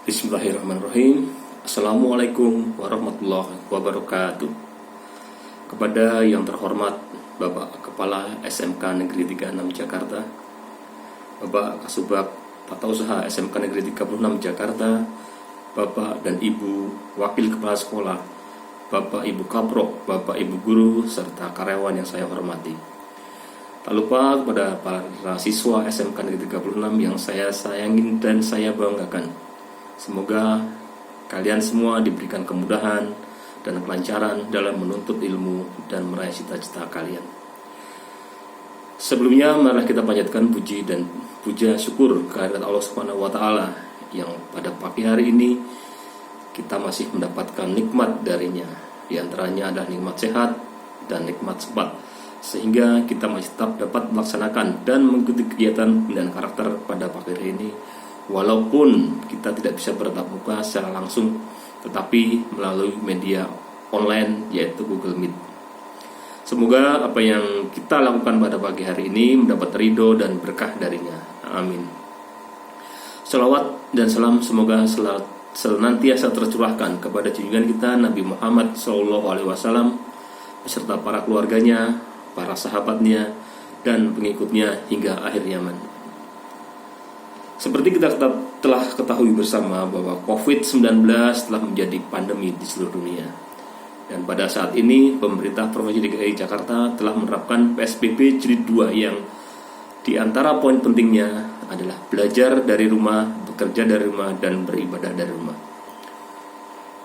Bismillahirrahmanirrahim. Assalamualaikum warahmatullahi wabarakatuh. Kepada yang terhormat Bapak Kepala SMK Negeri 36 Jakarta, Bapak Kasubag Tata Usaha SMK Negeri 36 Jakarta, Bapak dan Ibu Wakil Kepala Sekolah, Bapak Ibu Kaprok, Bapak Ibu Guru, serta karyawan yang saya hormati. Tak lupa kepada para siswa SMK Negeri 36 yang saya sayangin dan saya banggakan. Semoga kalian semua diberikan kemudahan dan kelancaran dalam menuntut ilmu dan meraih cita-cita kalian. Sebelumnya, marilah kita panjatkan puji dan puja syukur kehadirat Allah Subhanahu wa Ta'ala yang pada pagi hari ini kita masih mendapatkan nikmat darinya. Di antaranya adalah nikmat sehat dan nikmat sempat, sehingga kita masih tetap dapat melaksanakan dan mengikuti kegiatan dan karakter pada pagi hari ini, walaupun kita tidak bisa bertatap muka secara langsung, tetapi melalui media online yaitu Google Meet. Semoga apa yang kita lakukan pada pagi hari ini mendapat ridho dan berkah darinya. Amin. Salawat dan salam semoga senantiasa tercurahkan kepada junjungan kita Nabi Muhammad SAW beserta para keluarganya, para sahabatnya, dan pengikutnya hingga akhir zaman. Seperti kita telah ketahui bersama bahwa COVID-19 telah menjadi pandemi di seluruh dunia. Dan pada saat ini pemerintah Provinsi DKI Jakarta telah menerapkan PSBB Jilid 2 yang di antara poin pentingnya adalah belajar dari rumah, bekerja dari rumah, dan beribadah dari rumah.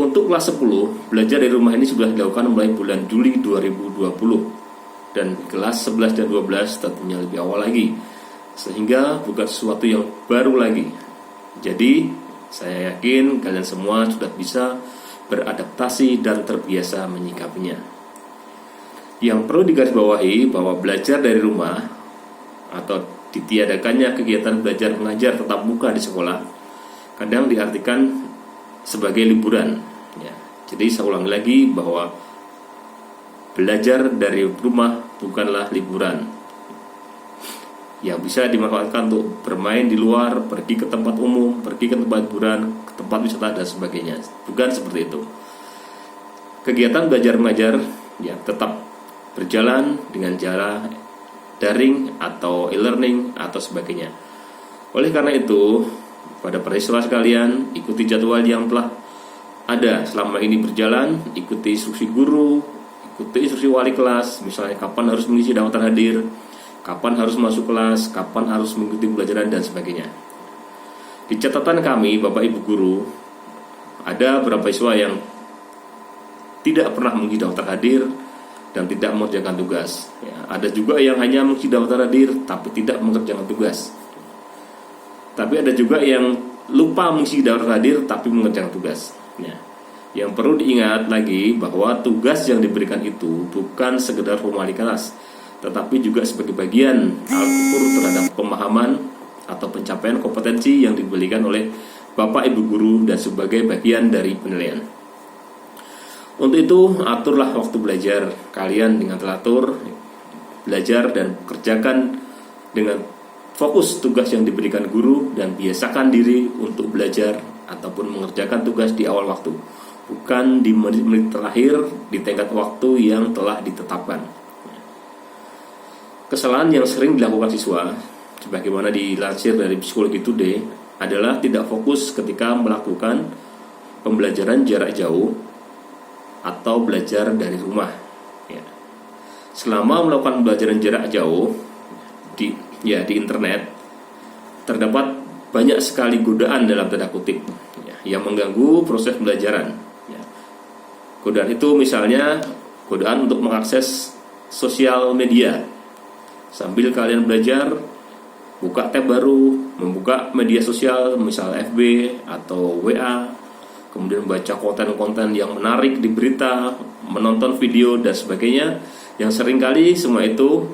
Untuk kelas 10, belajar dari rumah ini sudah dilakukan mulai bulan Juli 2020. Dan kelas 11 dan 12 tentunya lebih awal lagi, sehingga bukan sesuatu yang baru lagi. Jadi saya yakin kalian semua sudah bisa beradaptasi dan terbiasa menyikapinya. Yang perlu digarisbawahi bahwa belajar dari rumah atau ditiadakannya kegiatan belajar mengajar tatap muka di sekolah kadang diartikan sebagai liburan ya. Jadi saya ulangi lagi bahwa belajar dari rumah bukanlah liburan yang bisa dimanfaatkan untuk bermain di luar, pergi ke tempat umum, pergi ke tempat hiburan, ke tempat wisata dan sebagainya. Bukan seperti itu. Kegiatan belajar mengajar ya tetap berjalan dengan cara daring atau e-learning atau sebagainya. Oleh karena itu, pada para siswa sekalian, ikuti jadwal yang telah ada selama ini berjalan, ikuti instruksi guru, ikuti instruksi wali kelas, misalnya kapan harus mengisi daftar hadir, kapan harus masuk kelas, kapan harus mengikuti pembelajaran dan sebagainya. Di catatan kami, Bapak Ibu Guru, ada beberapa siswa yang tidak pernah mengisi daftar hadir dan tidak mengerjakan tugas ya, ada juga yang hanya mengisi daftar hadir tapi tidak mengerjakan tugas. Tapi ada juga yang lupa mengisi daftar hadir tapi mengerjakan tugas ya. Yang perlu diingat lagi bahwa tugas yang diberikan itu bukan sekedar formalitas, tetapi juga sebagai bagian alat ukur terhadap pemahaman atau pencapaian kompetensi yang diberikan oleh Bapak Ibu Guru dan sebagai bagian dari penilaian. Untuk itu, aturlah waktu belajar kalian dengan teratur, belajar dan kerjakan dengan fokus tugas yang diberikan guru, dan biasakan diri untuk belajar ataupun mengerjakan tugas di awal waktu, bukan di menit-menit terakhir di tenggat waktu yang telah ditetapkan. Kesalahan yang sering dilakukan siswa, sebagaimana dilansir dari Psikologi Today, adalah tidak fokus ketika melakukan pembelajaran jarak jauh atau belajar dari rumah. Ya. Selama melakukan pembelajaran jarak jauh di internet, terdapat banyak sekali godaan dalam tanda kutip ya, yang mengganggu proses pembelajaran. Ya. Godaan itu misalnya godaan untuk mengakses sosial media. Sambil kalian belajar, buka tab baru, membuka media sosial, misal FB atau WA, kemudian baca konten-konten yang menarik di berita, menonton video dan sebagainya, yang seringkali semua itu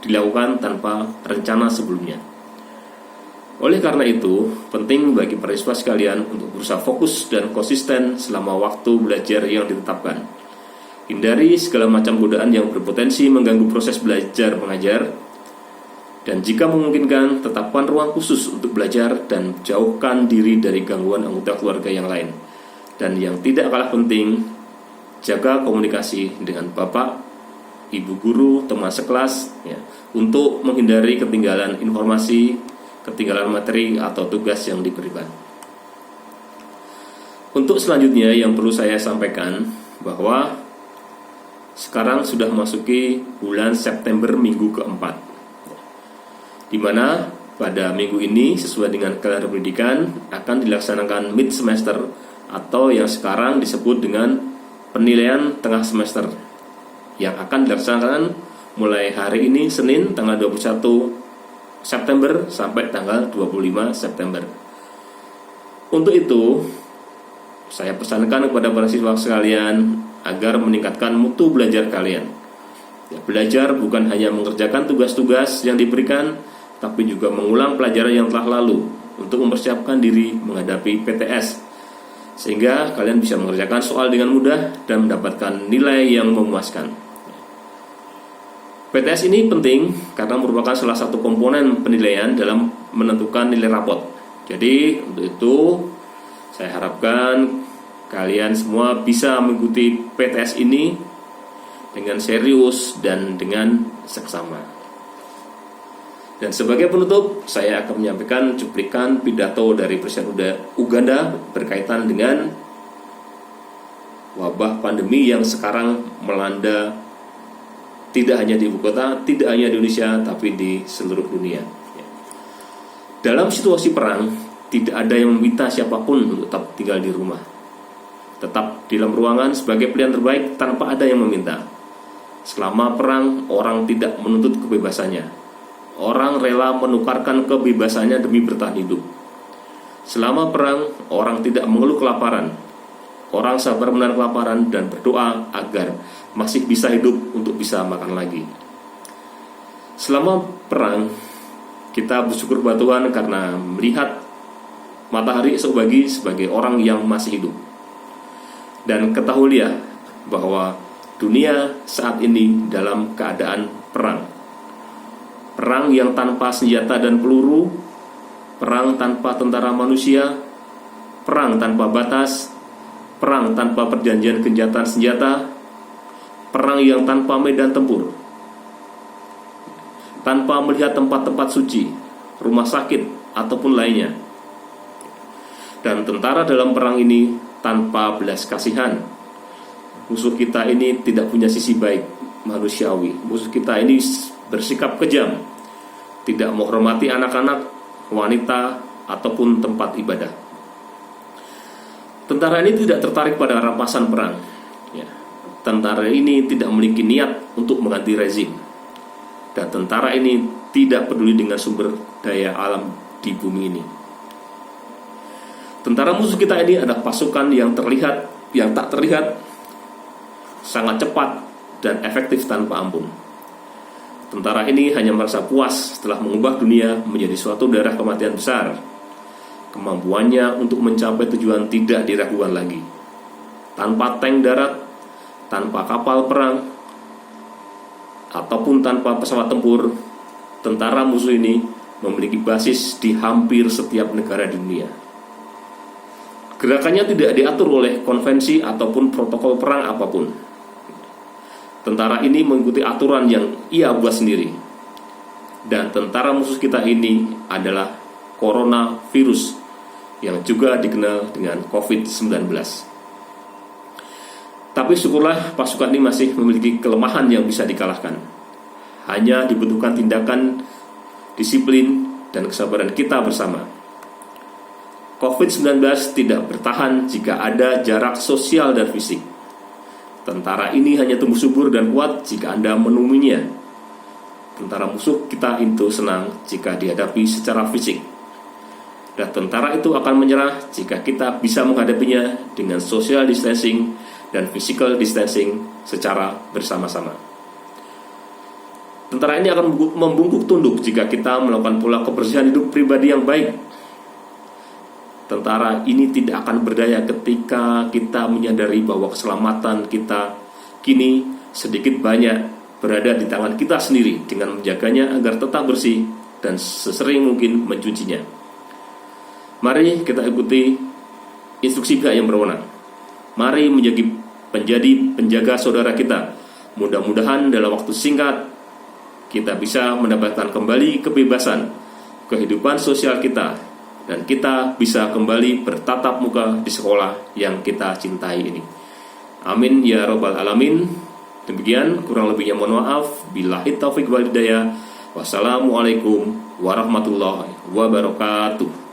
dilakukan tanpa rencana sebelumnya. Oleh karena itu, penting bagi para siswa sekalian untuk berusaha fokus dan konsisten selama waktu belajar yang ditetapkan. Hindari segala macam godaan yang berpotensi mengganggu proses belajar mengajar. Dan jika memungkinkan, tetapkan ruang khusus untuk belajar dan jauhkan diri dari gangguan anggota keluarga yang lain. Dan yang tidak kalah penting, jaga komunikasi dengan bapak, ibu guru, teman sekelas ya, untuk menghindari ketinggalan informasi, ketinggalan materi atau tugas yang diberikan. Untuk selanjutnya yang perlu saya sampaikan bahwa sekarang sudah memasuki bulan September minggu keempat, di mana pada minggu ini sesuai dengan kalender pendidikan akan dilaksanakan mid semester atau yang sekarang disebut dengan penilaian tengah semester yang akan dilaksanakan mulai hari ini Senin tanggal 21 September sampai tanggal 25 September. Untuk itu saya pesankan kepada para siswa sekalian agar meningkatkan mutu belajar kalian. Ya, belajar bukan hanya mengerjakan tugas-tugas yang diberikan, tapi juga mengulang pelajaran yang telah lalu untuk mempersiapkan diri menghadapi PTS, sehingga kalian bisa mengerjakan soal dengan mudah dan mendapatkan nilai yang memuaskan. PTS ini penting karena merupakan salah satu komponen penilaian dalam menentukan nilai rapot. Jadi untuk itu saya harapkan kalian semua bisa mengikuti PTS ini dengan serius dan dengan seksama. Dan sebagai penutup, saya akan menyampaikan cuplikan pidato dari Presiden Uganda berkaitan dengan wabah pandemi yang sekarang melanda tidak hanya di ibu kota, tidak hanya di Indonesia, tapi di seluruh dunia. Dalam situasi perang, tidak ada yang meminta siapapun untuk tetap tinggal di rumah. Tetap di dalam ruangan sebagai pilihan terbaik tanpa ada yang meminta. Selama perang, orang tidak menuntut kebebasannya. Orang rela menukarkan kebebasannya demi bertahan hidup. Selama perang, orang tidak mengeluh kelaparan. Orang sabar menahan kelaparan dan berdoa agar masih bisa hidup untuk bisa makan lagi. Selama perang, kita bersyukur kepada Tuhan karena melihat matahari esok pagi sebagai orang yang masih hidup. Dan ketahuilah bahwa dunia saat ini dalam keadaan perang. Perang yang tanpa senjata dan peluru, perang tanpa tentara manusia, perang tanpa batas, perang tanpa perjanjian gencatan senjata, perang yang tanpa medan tempur, tanpa melihat tempat-tempat suci, rumah sakit, ataupun lainnya. Dan tentara dalam perang ini tanpa belas kasihan. Musuh kita ini tidak punya sisi baik manusiawi. Musuh kita ini bersikap kejam, tidak menghormati anak-anak, wanita, ataupun tempat ibadah. Tentara ini tidak tertarik pada rampasan perang. Tentara ini tidak memiliki niat untuk mengganti rezim. Dan tentara ini tidak peduli dengan sumber daya alam di bumi ini. Tentara musuh kita ini adalah pasukan yang terlihat, yang tak terlihat, sangat cepat dan efektif tanpa ampun. Tentara ini hanya merasa puas setelah mengubah dunia menjadi suatu daerah kematian besar. Kemampuannya untuk mencapai tujuan tidak diragukan lagi. Tanpa tank darat, tanpa kapal perang, ataupun tanpa pesawat tempur, tentara musuh ini memiliki basis di hampir setiap negara di dunia. Gerakannya tidak diatur oleh konvensi ataupun protokol perang apapun. Tentara ini mengikuti aturan yang ia buat sendiri. Dan tentara musuh kita ini adalah coronavirus yang juga dikenal dengan COVID-19. Tapi syukurlah pasukan ini masih memiliki kelemahan yang bisa dikalahkan. Hanya dibutuhkan tindakan, disiplin, dan kesabaran kita bersama. COVID-19 tidak bertahan jika ada jarak sosial dan fisik. Tentara ini hanya tumbuh subur dan kuat jika Anda menemuinya. Tentara musuh kita itu senang jika dihadapi secara fisik. Dan tentara itu akan menyerah jika kita bisa menghadapinya dengan social distancing dan physical distancing secara bersama-sama. Tentara ini akan membungkuk tunduk jika kita melakukan pola kebersihan hidup pribadi yang baik. Tentara ini tidak akan berdaya ketika kita menyadari bahwa keselamatan kita kini sedikit banyak berada di tangan kita sendiri dengan menjaganya agar tetap bersih dan sesering mungkin mencucinya. Mari kita ikuti instruksi pihak yang berwenang. Mari menjadi penjaga saudara kita. Mudah-mudahan dalam waktu singkat kita bisa mendapatkan kembali kebebasan, kehidupan sosial kita, dan kita bisa kembali bertatap muka di sekolah yang kita cintai ini. Amin ya rabbal alamin. Demikian, kurang lebihnya mohon maaf. Billahi taufiq wal hidayah. Wassalamualaikum warahmatullahi wabarakatuh.